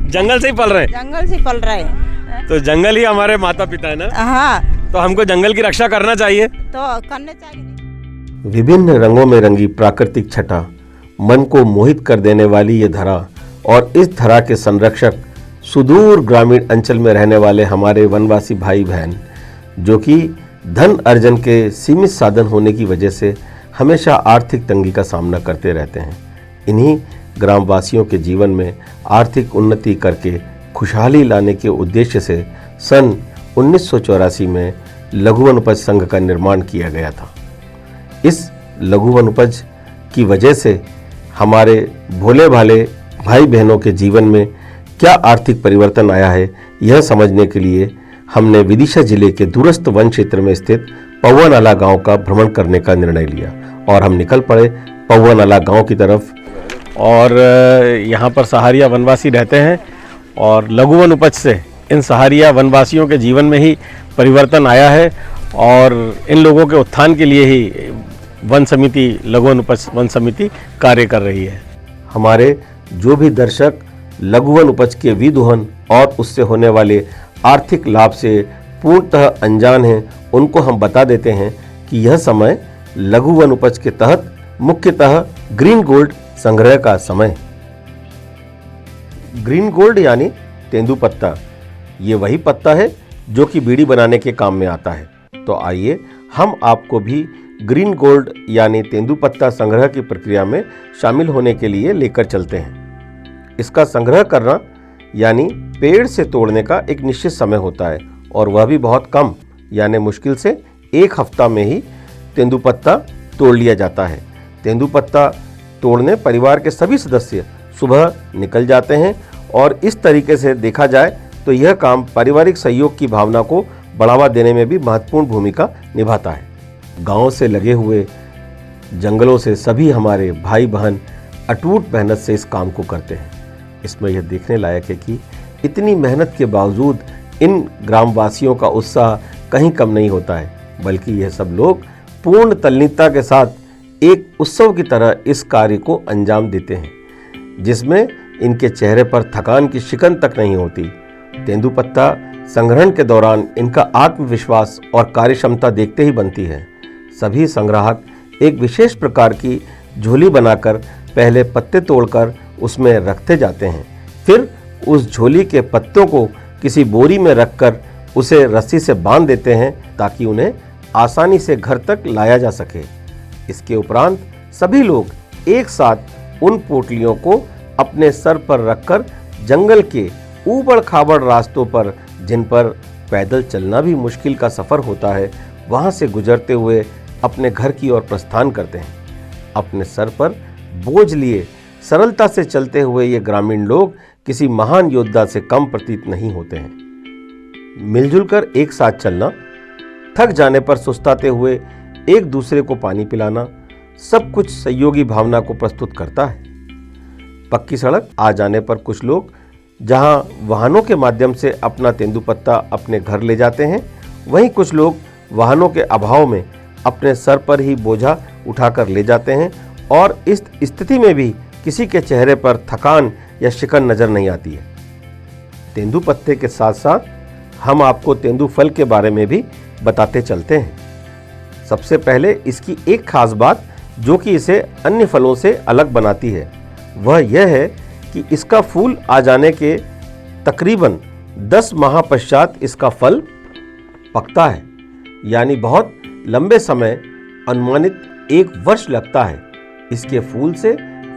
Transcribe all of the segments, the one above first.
जंगल से ही पल रहे हैं? जंगल से पल रहे हैं। तो जंगल ही हमारे माता पिता है ना? हाँ, तो हमको जंगल की रक्षा करना चाहिए। तो करने चाहिए। विभिन्न रंगों में रंगी प्राकृतिक छटा, मन को मोहित कर देने वाली ये धरा और इस धरा के संरक्षक सुदूर ग्रामीण अंचल में रहने वाले हमारे वनवासी भाई बहन, जो कि धन अर्जन के सीमित साधन होने की वजह से हमेशा आर्थिक तंगी का सामना करते रहते हैं। इन्हीं ग्रामवासियों के जीवन में आर्थिक उन्नति करके खुशहाली लाने के उद्देश्य से सन 1984 में लघु वनोपज संघ का निर्माण किया गया था। इस लघु वनोपज की वजह से हमारे भोले भाले भाई बहनों के जीवन में क्या आर्थिक परिवर्तन आया है, यह समझने के लिए हमने विदिशा जिले के दूरस्थ वन क्षेत्र में स्थित पौवा नाला गांव का भ्रमण करने का निर्णय लिया और हम निकल पड़े पौवा नाला गांव की तरफ। और यहाँ पर सहारिया वनवासी रहते हैं और लघु वन उपज से इन सहारिया वनवासियों के जीवन में ही परिवर्तन आया है और इन लोगों के उत्थान के लिए ही वन समिति, लघु वन उपज वन समिति कार्य कर रही है। हमारे जो भी दर्शक लघु वन उपज के विदुहन और उससे होने वाले आर्थिक लाभ से पूर्णतः अनजान हैं, उनको हम बता देते हैं कि यह समय लघु वन उपज के तहत मुख्यतः ग्रीन गोल्ड संग्रह का समय। ग्रीन गोल्ड यानी तेंदुपत्ता, ये वही पत्ता है जो कि बीड़ी बनाने के काम में आता है। तो आइए हम आपको भी ग्रीन गोल्ड यानी तेंदुपत्ता संग्रह की प्रक्रिया में शामिल होने के लिए लेकर चलते हैं। इसका संग्रह करना यानी पेड़ से तोड़ने का एक निश्चित समय होता है और वह भी बहुत कम, यानी मुश्किल से 1 हफ्ता में ही तेंदुपत्ता तोड़ लिया जाता है। तेंदुपत्ता तोड़ने परिवार के सभी सदस्य सुबह निकल जाते हैं और इस तरीके से देखा जाए तो यह काम पारिवारिक सहयोग की भावना को बढ़ावा देने में भी महत्वपूर्ण भूमिका निभाता है। गांव से लगे हुए जंगलों से सभी हमारे भाई बहन अटूट मेहनत से इस काम को करते हैं। इसमें यह देखने लायक है कि इतनी मेहनत के बावजूद इन ग्रामवासियों का उत्साह कहीं कम नहीं होता है, बल्कि यह सब लोग पूर्ण तल्लीनता के साथ एक उत्सव की तरह इस कार्य को अंजाम देते हैं, जिसमें इनके चेहरे पर थकान की शिकन तक नहीं होती। तेंदुपत्ता संग्रहण के दौरान इनका आत्मविश्वास और कार्यक्षमता देखते ही बनती है। सभी संग्राहक एक विशेष प्रकार की झोली बनाकर पहले पत्ते तोड़कर उसमें रखते जाते हैं, फिर उस झोली के पत्तों को किसी बोरी में रखकर उसे रस्सी से बांध देते हैं ताकि उन्हें आसानी से घर तक लाया जा सके। इसके उपरांत सभी लोग एक साथ उन पोटलियों को अपने सर पर रखकर जंगल के ऊबड़ खाबड़ रास्तों पर, जिन पर पैदल चलना भी मुश्किल का सफ़र होता है, वहां से गुजरते हुए अपने घर की ओर प्रस्थान करते हैं। अपने सर पर बोझ लिए सरलता से चलते हुए ये ग्रामीण लोग किसी महान योद्धा से कम प्रतीत नहीं होते हैं। मिलजुल कर एक साथ चलना, थक जाने पर सुस्ताते हुए एक दूसरे को पानी पिलाना, सब कुछ सहयोगी भावना को प्रस्तुत करता है। पक्की सड़क आ जाने पर कुछ लोग जहां वाहनों के माध्यम से अपना तेंदुपत्ता अपने घर ले जाते हैं, वहीं कुछ लोग वाहनों के अभाव में अपने सर पर ही बोझा उठाकर ले जाते हैं और इस स्थिति में भी किसी के चेहरे पर थकान या शिकन नजर नहीं आती है। तेंदुपत्ते के साथ साथ हम आपको तेंदु फल के बारे में भी बताते चलते हैं। सबसे पहले इसकी एक खास बात जो कि इसे अन्य फलों से अलग बनाती है, वह यह है कि इसका फूल आ जाने के तकरीबन 10 माह पश्चात इसका फल पकता है, यानी बहुत लंबे समय, अनुमानित 1 वर्ष लगता है। इसके फूल से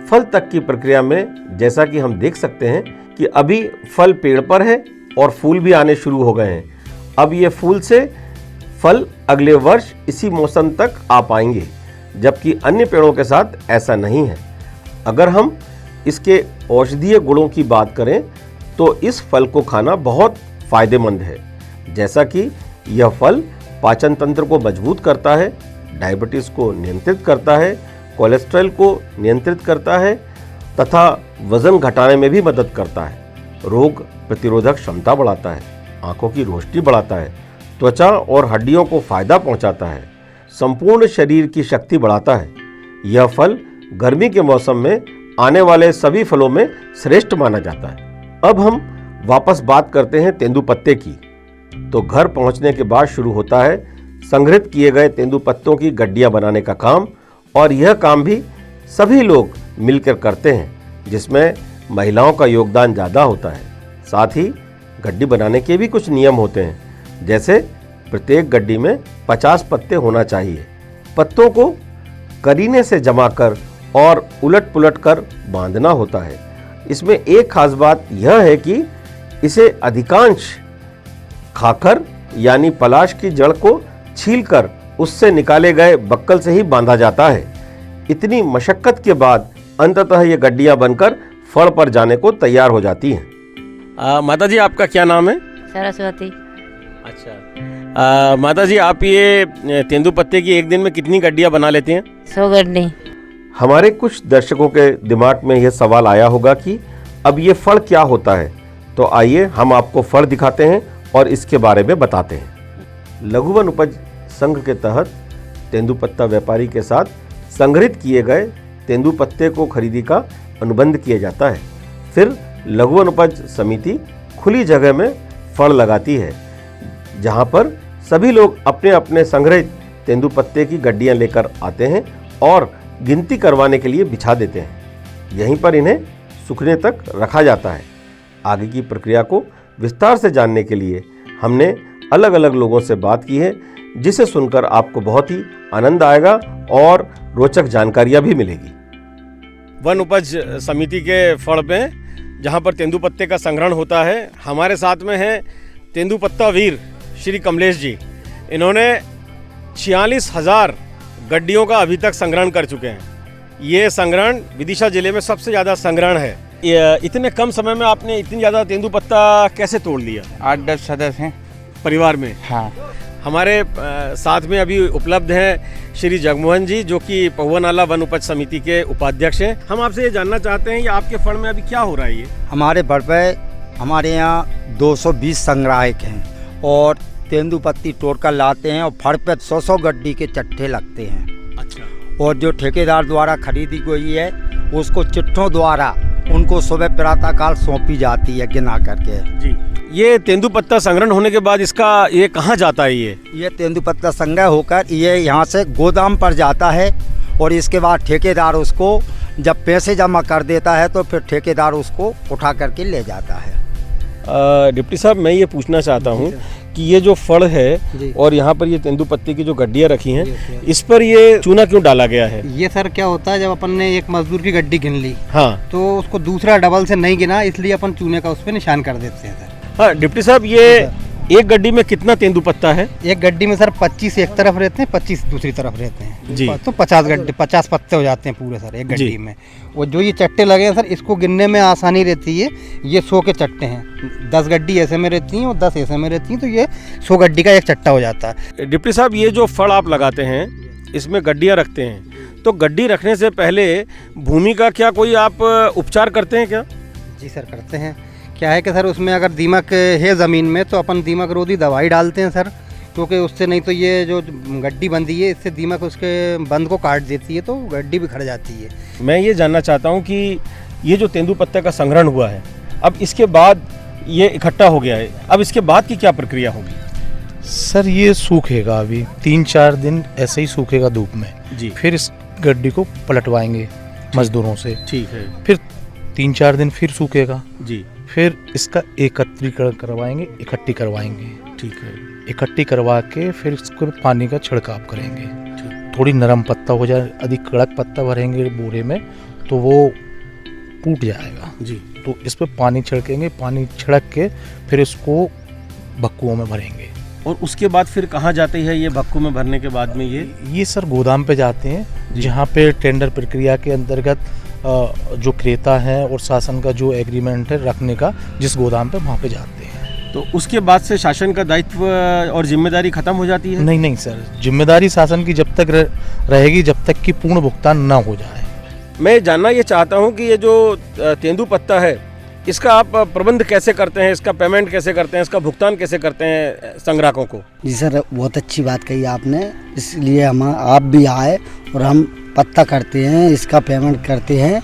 फल तक की प्रक्रिया में जैसा कि हम देख सकते हैं कि अभी फल पेड़ पर है और फूल भी आने शुरू हो गए हैं। अब ये फूल से फल अगले वर्ष इसी मौसम तक आ पाएंगे, जबकि अन्य पेड़ों के साथ ऐसा नहीं है। अगर हम इसके औषधीय गुणों की बात करें तो इस फल को खाना बहुत फायदेमंद है, जैसा कि यह फल पाचन तंत्र को मजबूत करता है, डायबिटीज को नियंत्रित करता है, कोलेस्ट्रॉल को नियंत्रित करता है तथा वजन घटाने में भी मदद करता है, रोग प्रतिरोधक क्षमता बढ़ाता है, आंखों की रोशनी बढ़ाता है, त्वचा और हड्डियों को फायदा पहुंचाता है, संपूर्ण शरीर की शक्ति बढ़ाता है। यह फल गर्मी के मौसम में आने वाले सभी फलों में श्रेष्ठ माना जाता है। अब हम वापस बात करते हैं तेंदुपत्ते की। तो घर पहुंचने के बाद शुरू होता है संग्रहित किए गए तेंदुपत्तों की गड्डियां बनाने का काम, और यह काम भी सभी लोग मिलकर करते हैं, जिसमें महिलाओं का योगदान ज़्यादा होता है। साथ ही गड्डी बनाने के भी कुछ नियम होते हैं, जैसे प्रत्येक गड्डी में 50 पत्ते होना चाहिए। पत्तों को करीने से जमा कर और उलट पुलट कर बांधना होता है। इसमें एक खास बात यह है कि इसे अधिकांश खाकर यानी पलाश की जड़ को छीलकर उससे निकाले गए बक्कल से ही बांधा जाता है। इतनी मशक्कत के बाद अंततः ये गड्डियां बनकर फड़ पर जाने को तैयार हो जाती हैं। माता जी, आपका क्या नाम है? सरस्वती। अच्छा, माता जी, आप ये तेंदुपत्ते की एक दिन में कितनी गड्डियां बना लेती हैं? 100 गड्डी। हमारे कुछ दर्शकों के दिमाग में यह सवाल आया होगा कि अब ये फड़ क्या होता है, तो आइए हम आपको फड़ दिखाते हैं और इसके बारे में बताते हैं। लघु वन उपज संघ के तहत तेंदुपत्ता व्यापारी के साथ संग्रहित किए गए तेंदुपत्ते को खरीदी का अनुबंध किया जाता है। फिर लघु वन उपज समिति खुली जगह में फड़ लगाती है, जहां पर सभी लोग अपने अपने संग्रहित तेंदुपत्ते की गड्डियां लेकर आते हैं और गिनती करवाने के लिए बिछा देते हैं। यहीं पर इन्हें सूखने तक रखा जाता है। आगे की प्रक्रिया को विस्तार से जानने के लिए हमने अलग अलग लोगों से बात की है, जिसे सुनकर आपको बहुत ही आनंद आएगा और रोचक जानकारियां भी मिलेगी। वन उपज समिति के फड़ में जहां पर तेंदुपत्ते का संग्रहण होता है, हमारे साथ में है तेंदुपत्ता वीर श्री कमलेश जी। इन्होंने 46,000 गड्डियों का अभी तक संग्रहण कर चुके हैं। ये संग्रहण विदिशा जिले में सबसे ज़्यादा संग्रहण है। इतने कम समय में आपने इतनी ज़्यादा तेंदुपत्ता कैसे तोड़ लिया? 8-10 सदस्य हैं परिवार में। हाँ। हमारे साथ में अभी उपलब्ध हैं श्री जगमोहन जी, जो कि पहुआ नाला वन उपज समिति के उपाध्यक्ष हैं। हम आपसे ये जानना चाहते हैं कि आपके फड़ में अभी क्या हो रहा है? ये हमारे फड़ पे हमारे यहाँ 220 संग्राहक हैं और तेंदुपत्ती तोड़कर लाते हैं और फड़ पे 100 गड्डी के चट्टे लगते हैं। अच्छा। और जो ठेकेदार द्वारा खरीदी गई है उसको चिट्ठों द्वारा उनको सुबह प्रातःकाल सौंपी जाती है गिना करके। जी, ये तेंदुपत्ता संग्रहण होने के बाद इसका ये कहाँ जाता है? ये तेंदुपत्ता संग्रह होकर ये यहाँ से गोदाम पर जाता है और इसके बाद ठेकेदार उसको जब पैसे जमा कर देता है तो फिर ठेकेदार उसको उठा करके ले जाता है। डिप्टी साहब, मैं ये पूछना चाहता हूँ कि ये जो फड़ है और यहाँ पर ये तेंदुपत्ते की जो गड्डियाँ रखी हैं, इस पर ये चूना क्यों डाला गया है? ये सर क्या होता है, जब अपन ने एक मजदूर की गड्डी गिन ली, हाँ, तो उसको दूसरा डबल से नहीं गिना, इसलिए अपन चूने का उस पर निशान कर देते हैं सर। हाँ डिप्टी साहब, ये एक गड्डी में कितना तेंदुपत्ता है? एक गड्डी में सर 25 एक तरफ रहते हैं, 25 दूसरी तरफ रहते हैं जी। तो 50 पत्ते हो जाते हैं पूरे सर एक गड्डी में। और जो ये चट्टे लगे हैं सर, इसको गिनने में आसानी रहती है। ये 100 के चट्टे हैं, 10 गड्डी ऐसे में रहती हैं और 10 ऐसे में रहती हैं, तो ये 100 गड्डी का एक चट्टा हो जाता है। डिप्टी साहब, ये जो फड़ आप लगाते हैं, इसमें गड्डियाँ रखते हैं, तो गड्डी रखने से पहले भूमि का क्या कोई आप उपचार करते हैं क्या? जी सर, करते हैं। क्या है कि सर उसमें अगर दीमक है ज़मीन में तो अपन दीमक रोधी दवाई डालते हैं सर, क्योंकि उससे नहीं तो ये जो गड्डी बंधी है इससे दीमक उसके बंद को काट देती है, तो गड्डी बिखर जाती है। मैं ये जानना चाहता हूँ कि ये जो तेंदुपत्ते का संग्रहण हुआ है, अब इसके बाद ये इकट्ठा हो गया है, अब इसके बाद की क्या प्रक्रिया होगी? सर ये सूखेगा, अभी 3-4 दिन ऐसे ही सूखेगा धूप में जी। फिर इस गड्डी को पलटवाएंगे मजदूरों से। ठीक है। फिर 3-4 दिन फिर सूखेगा जी। फिर इसका एकत्रीकरण करवाएंगे, इकट्ठी करवाएंगे। ठीक है। इकट्ठी करवा के फिर इसको पानी का छिड़काव करेंगे। थोड़ी नरम पत्ता हो जाए, अधिक कड़क पत्ता भरेंगे बोरे में तो वो टूट जाएगा जी। तो इस पर पानी छिड़केंगे, पानी छिड़क के फिर इसको भक्कुओं में भरेंगे। और उसके बाद फिर कहाँ जाती है ये भक्कू में भरने के बाद में? ये सर गोदाम पे जाते हैं, जहाँ पे टेंडर प्रक्रिया के अंतर्गत जो क्रेता है और शासन का जो एग्रीमेंट है रखने का, जिस गोदाम पे वहाँ पे जाते हैं। तो उसके बाद से शासन का दायित्व और जिम्मेदारी खत्म हो जाती है? नहीं सर, जिम्मेदारी शासन की जब तक रहेगी जब तक कि पूर्ण भुगतान न हो जाए। मैं जानना ये चाहता हूँ कि ये जो तेंदुपत्ता है, इसका आप प्रबंध कैसे करते हैं, इसका पेमेंट कैसे करते हैं, इसका भुगतान कैसे करते हैं संग्राहकों को? जी सर, बहुत अच्छी बात कही आपने, इसलिए हम आप भी आए और हम पत्ता करते हैं, इसका पेमेंट करते हैं,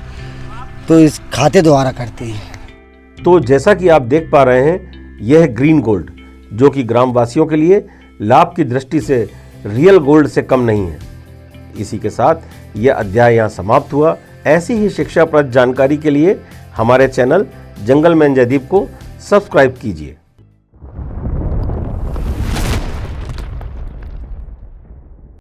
तो इस खाते द्वारा करते हैं। तो जैसा कि आप देख पा रहे हैं, यह ग्रीन गोल्ड जो कि ग्रामवासियों के लिए लाभ की दृष्टि से रियल गोल्ड से कम नहीं है। इसी के साथ यह अध्याय यहाँ समाप्त हुआ। ऐसी ही शिक्षाप्रद जानकारी के लिए हमारे चैनल जंगलमैन जयदीप को सब्सक्राइब कीजिए।